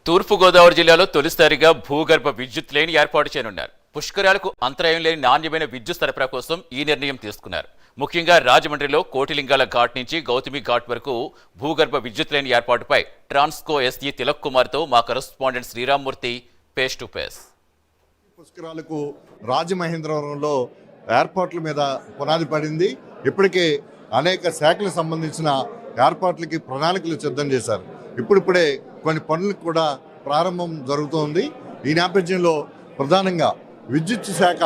తూర్పుగోదావరి జిల్లాలో తొలిసారిగా భూగర్భ విద్యుత్ లేని ఏర్పాటు చేయనున్నారు. పుష్కరాలకు అంతరాయం లేని నాణ్యమైన విద్యుత్ సరఫరా కోసం ఈ నిర్ణయం తీసుకున్నారు. ముఖ్యంగా రాజమండ్రిలో కోటిలింగాల ఘాట్ నుంచి గౌతమి ఘాట్ వరకు భూగర్భ విద్యుత్ లేని ఏర్పాటుపై ట్రాన్స్కో ఎస్ఈ తిలక్ కుమార్తో మా correspondent Sriramamurthy face to face. పుష్కరాలకు రాజమహేంద్రవరంలో ఏర్పాట్ల మీద పునాది పడింది. ఇప్పటికే అనేక శాఖలకు సంబంధించిన ఏర్పాట్లకి ప్రణాళికలు సిద్ధం చేశారు. ఇప్పుడిప్పుడే కొన్ని పనులకు కూడా ప్రారంభం జరుగుతోంది. ఈ నేపథ్యంలో ప్రధానంగా విద్యుత్ శాఖ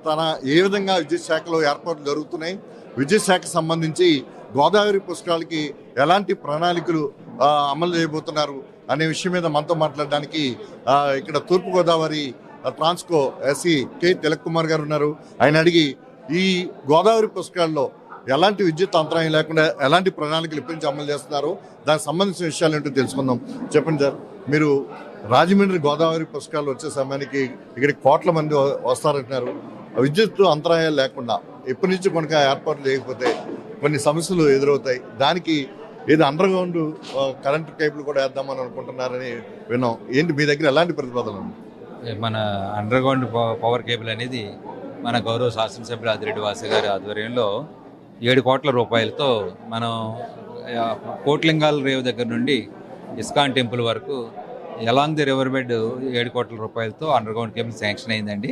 తన ఏ విధంగా విద్యుత్ శాఖలో ఏర్పాట్లు జరుగుతున్నాయి, విద్యుత్ శాఖకు సంబంధించి గోదావరి పుష్కరాలకి ఎలాంటి ప్రణాళికలు అమలు చేయబోతున్నారు అనే విషయం మీద మనతో మాట్లాడడానికి ఇక్కడ తూర్పుగోదావరి ట్రాన్స్కో ఎస్ఈ కె తిలక్ కుమార్ గారు ఉన్నారు. ఆయన అడిగి ఈ గోదావరి పుష్కరాల్లో ఎలాంటి విద్యుత్ అంతరాయం లేకుండా ఎలాంటి ప్రణాళికలు ఇప్పటి నుంచి అమలు చేస్తున్నారు, దానికి సంబంధించిన విషయాలు ఏంటో తెలుసుకుందాం. చెప్పండి సార్, మీరు రాజమండ్రి గోదావరి పుష్కరాలు వచ్చే సమయానికి ఇక్కడికి కోట్ల మంది వస్తారంటున్నారు. విద్యుత్ అంతరాయాలు లేకుండా ఎప్పటి నుంచి కొనక ఏర్పాట్లు చేయకపోతే కొన్ని సమస్యలు ఎదురవుతాయి. దానికి ఏదో అండర్ గ్రౌండ్ కరెంట్ కేబుల్ కూడా వేద్దామని అనుకుంటున్నారని విన్నాం. ఏంటి మీ దగ్గర ఎలాంటి ప్రతిపాదన ఉంది? మన అండర్ గ్రౌండ్ పవర్ కేబుల్ అనేది మన గౌరవ శాసనసభ్యులు ఆదిరెడ్డి వాసు గారి ఆధ్వర్యంలో 7 కోట్ల రూపాయలతో మనం కోట్లింగాల రేవు దగ్గర నుండి ఇస్కాన్ టెంపుల్ వరకు ఎలాంగ్ ది రివర్ బెడ్ 7 కోట్ల రూపాయలతో అండర్ గ్రౌండ్ కేబుల్ శాంక్షన్ అయిందండి.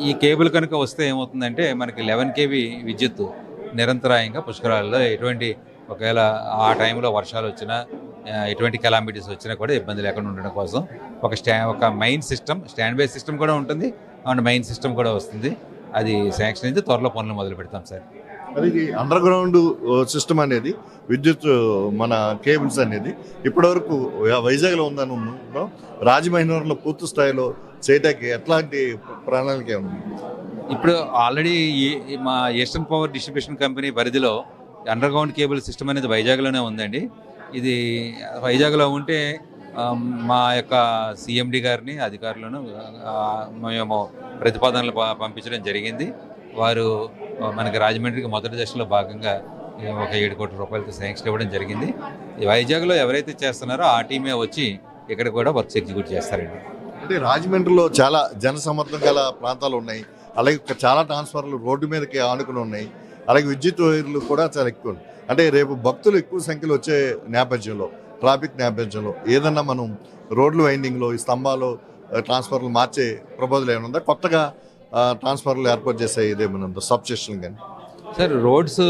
ఈ కేబుల్ కనుక వస్తే ఏమవుతుందంటే మనకి 11 kV విద్యుత్ నిరంతరాయంగా పుష్కరాల్లో ఎటువంటి ఒకవేళ ఆ టైంలో వర్షాలు వచ్చినా ఎటువంటి కెలామిటీస్ వచ్చినా కూడా ఇబ్బంది లేకుండా ఉండడం కోసం ఒక main system, stand by system కూడా ఉంటుంది అండ్ మెయిన్ సిస్టమ్ కూడా వస్తుంది. అది శాంక్షన్ అయితే త్వరలో పనులు మొదలు పెడతాం సార్. అది అండర్ గ్రౌండ్ సిస్టమ్ అనేది విద్యుత్ మన కేబుల్స్ అనేది ఇప్పటివరకు వైజాగ్లో ఉందని ఉన్నాం. రాజమహేంద్రవరంలో పూర్తి స్థాయిలో చేయటానికి ఎట్లాంటి ప్రణాళిక ఉంది? ఇప్పుడు ఆల్రెడీ మా ఈస్టర్న్ పవర్ డిస్ట్రిబ్యూషన్ కంపెనీ పరిధిలో అండర్ గ్రౌండ్ కేబుల్ సిస్టమ్ అనేది వైజాగ్లోనే ఉందండి. ఇది వైజాగ్లో ఉంటే మా యొక్క సిఎండి గారిని అధికారులను మేము ప్రతిపాదనలు పంపించడం జరిగింది. వారు మనకి రాజమండ్రికి మొదటి దశలో భాగంగా ఒక 7 కోట్ల రూపాయలతో శాంక్షన్ ఇవ్వడం జరిగింది. వైజాగ్లో ఎవరైతే చేస్తున్నారో ఆ టీమే వచ్చి ఇక్కడ కూడా వర్క్స్ ఎగ్జిక్యూట్ చేస్తారండి. అంటే రాజమండ్రిలో చాలా జనసమర్థం గల ప్రాంతాలు ఉన్నాయి, అలాగే చాలా ట్రాన్స్ఫార్మర్లు రోడ్డు మీదకి ఆనుకుని ఉన్నాయి, అలాగే విద్యుత్ వైర్లు కూడా చాలా ఎక్కువ. అంటే రేపు భక్తులు ఎక్కువ సంఖ్యలో వచ్చే నేపథ్యంలో, ట్రాఫిక్ నేపథ్యంలో ఏదన్నా మనం రోడ్లు వైండింగ్లో ఈ స్తంభాలు ట్రాన్స్ఫార్మర్లు మార్చే ప్రపోజల్ ఏమైనా ఉందా? కొత్తగా ట్రాన్స్ఫార్మర్లు ఏర్పాటు చేసే ఇదేమైనా ఉందా? సబ్ స్టేషన్ కానీ సార్, రోడ్స్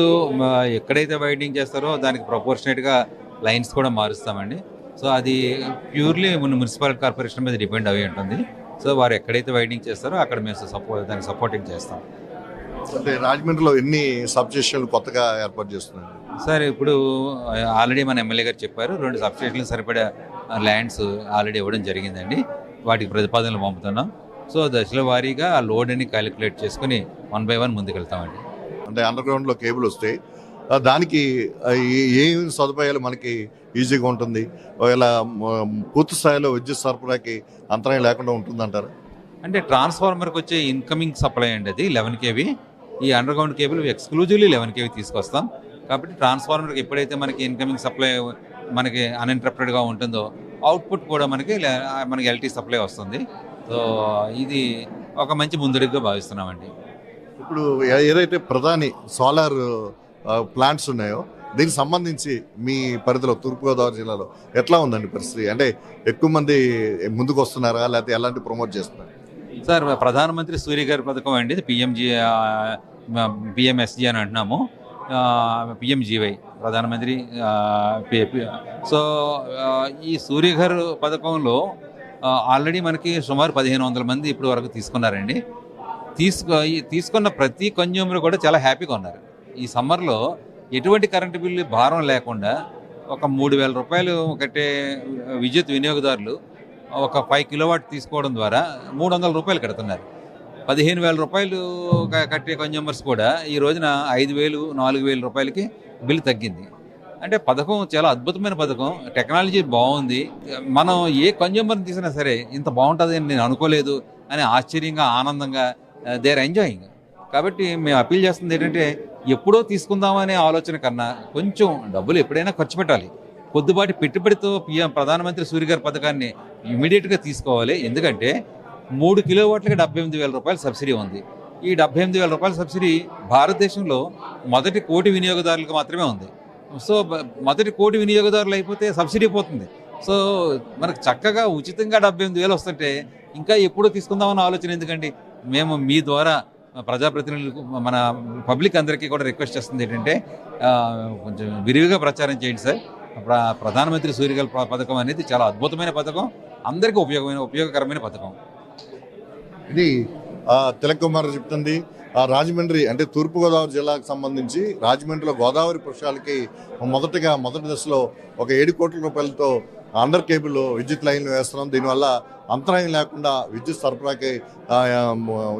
ఎక్కడైతే వైండింగ్ చేస్తారో దానికి ప్రపోర్షనేట్గా లైన్స్ కూడా మారుస్తామండి. సో అది ప్యూర్లీ మున్సిపల్ కార్పొరేషన్ మీద డిపెండ్ అయి ఉంటుంది. సో వారు ఎక్కడైతే వైండింగ్ చేస్తారో అక్కడ మేము దానికి సపోర్టింగ్ చేస్తాం. అంటే రాజమండ్రిలో ఎన్ని సబ్ స్టేషన్లు కొత్తగా ఏర్పాటు చేస్తున్నారు సార్? ఇప్పుడు ఆల్రెడీ మన ఎమ్మెల్యే గారు చెప్పారు, 2 సబ్ స్టేషన్లు సరిపడా ల్యాండ్స్ ఆల్రెడీ ఇవ్వడం జరిగిందండి. వాటికి ప్రతిపాదనలు పంపుతున్నాం. సో దశల వారీగా ఆ లోడ్ని క్యాలిక్యులేట్ చేసుకుని 1 by 1 ముందుకెళ్తామండి. అంటే అండర్ గ్రౌండ్లో కేబుల్ వస్తే దానికి ఏ సదుపాయాలు మనకి ఈజీగా ఉంటుంది? ఒకవేళ పూర్తి స్థాయిలో విద్యుత్ సరఫరాకి అంతరాయం లేకుండా ఉంటుందంటారా? అంటే ట్రాన్స్ఫార్మర్కి వచ్చే ఇన్కమింగ్ సప్లై అండి అది 11 kV. ఈ under ground cable exclusively 11 kV తీసుకొస్తాం. కాబట్టి ట్రాన్స్ఫార్మర్కి ఎప్పుడైతే మనకి ఇన్కమింగ్ సప్లై మనకి అన్ఇంటరప్టెడ్గా ఉంటుందో అవుట్పుట్ కూడా మనకి ఎల్టీ సప్లై వస్తుంది. సో ఇది ఒక మంచి ముందడుగుగా భావిస్తున్నామండి. ఇప్పుడు ఏదైతే ప్రధాని సోలార్ ప్లాంట్స్ ఉన్నాయో దీనికి సంబంధించి మీ పరిధిలో తూర్పుగోదావరి జిల్లాలో ఎట్లా ఉందండి పరిస్థితి? అంటే ఎక్కువ మంది ముందుకు వస్తున్నారా, లేకపోతే ఎలాంటి ప్రమోట్ చేస్తున్నారు? సార్, ప్రధానమంత్రి సూర్యగారి పథకం అండి, ఇది పిఎంఎస్జి అని అంటున్నాము, పిఎంజీవై ప్రధానమంత్రి. సో ఈ సూర్యఘర్ పథకంలో ఆల్రెడీ మనకి సుమారు 1500 మంది ఇప్పుడు వరకు తీసుకున్నారండి. తీసుకున్న ప్రతి కన్జ్యూమర్ కూడా చాలా హ్యాపీగా ఉన్నారు. ఈ సమ్మర్లో ఎటువంటి కరెంటు బిల్లు భారం లేకుండా ఒక 3000 రూపాయలు కట్టే విద్యుత్ వినియోగదారులు ఒక 5 కిలోవాట్ తీసుకోవడం ద్వారా 300 రూపాయలు కడుతున్నారు. 15,000 రూపాయలు కట్టే కన్జ్యూమర్స్ కూడా ఈ రోజున 5,000, 4,000 రూపాయలకి బిల్లు తగ్గింది. అంటే పథకం చాలా అద్భుతమైన పథకం, టెక్నాలజీ బాగుంది. మనం ఏ కన్జ్యూమర్ని తీసినా సరే ఇంత బాగుంటుంది అని నేను అనుకోలేదు అని ఆశ్చర్యంగా, ఆనందంగా దే ఆర్ ఎంజాయింగ్. కాబట్టి మేము అప్పీల్ చేస్తుంది ఏంటంటే ఎప్పుడో తీసుకుందామనే ఆలోచన కన్నా కొంచెం డబ్బులు ఎప్పుడైనా ఖర్చు పెట్టాలి, కొద్దిపాటి పెట్టుబడితో ప్రధానమంత్రి సూర్యఘర్ పథకాన్ని ఇమీడియట్గా తీసుకోవాలి. ఎందుకంటే 3 కిలోవాట్లకి 78,000 రూపాయల సబ్సిడీ ఉంది. ఈ 78,000 రూపాయల సబ్సిడీ భారతదేశంలో మొదటి 1 కోటి వినియోగదారులకు మాత్రమే ఉంది. సో మొదటి 1 కోటి వినియోగదారులు అయిపోతే సబ్సిడీ పోతుంది. సో మనకు చక్కగా ఉచితంగా 78,000 వస్తుంటే ఇంకా ఎప్పుడో తీసుకుందామన్న ఆలోచన ఎందుకండి? మేము మీ ద్వారా ప్రజాప్రతినిధులకు మన పబ్లిక్ అందరికీ కూడా రిక్వెస్ట్ చేస్తుంది ఏంటంటే కొంచెం విరివిగా ప్రచారం చేయండి సార్. ప్రధానమంత్రి సూర్యఘర్ పథకం అనేది చాలా అద్భుతమైన పథకం, అందరికీ ఉపయోగకరమైన పథకం. ఇది తిలక్ కుమార్ చెప్తుంది. రాజమండ్రి అంటే తూర్పుగోదావరి జిల్లాకు సంబంధించి రాజమండ్రిలో గోదావరి పుష్పాలకి మొదటి దశలో ఒక 7 కోట్ల రూపాయలతో అండర్ కేబుల్ విద్యుత్ లైన్లు వేస్తున్నాం. దీనివల్ల అంతరాయం లేకుండా విద్యుత్ సరఫరాకి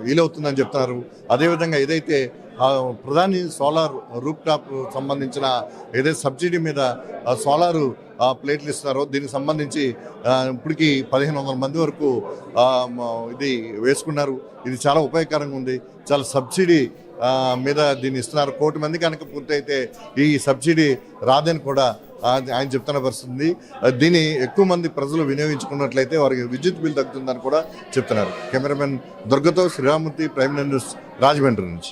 వీలవుతుందని చెప్తున్నారు. అదేవిధంగా ఏదైతే ప్రధాని సోలార్ రూప్ టాప్ సంబంధించిన ఏదైతే సబ్సిడీ మీద సోలారు ప్లేట్లు ఇస్తున్నారో దీనికి సంబంధించి ఇప్పటికీ 1,500 మంది వరకు ఇది వేసుకున్నారు. ఇది చాలా ఉపయోగకరంగా ఉంది. చాలా సబ్సిడీ మీద దీన్ని ఇస్తున్నారు. 1 కోటి మంది కనుక పూర్తయితే ఈ సబ్సిడీ రాదని కూడా ఆయన చెప్తున్న పరిస్థితుంది. దీన్ని ఎక్కువ మంది ప్రజలు వినియోగించుకున్నట్లయితే వారికి విద్యుత్ బిల్ తగ్గుతుందని కూడా చెప్తున్నారు. కెమెరామెన్ దుర్గతో శ్రీరామూర్తి, ప్రైమ్ న్యూస్, రాజమండ్రి నుంచి.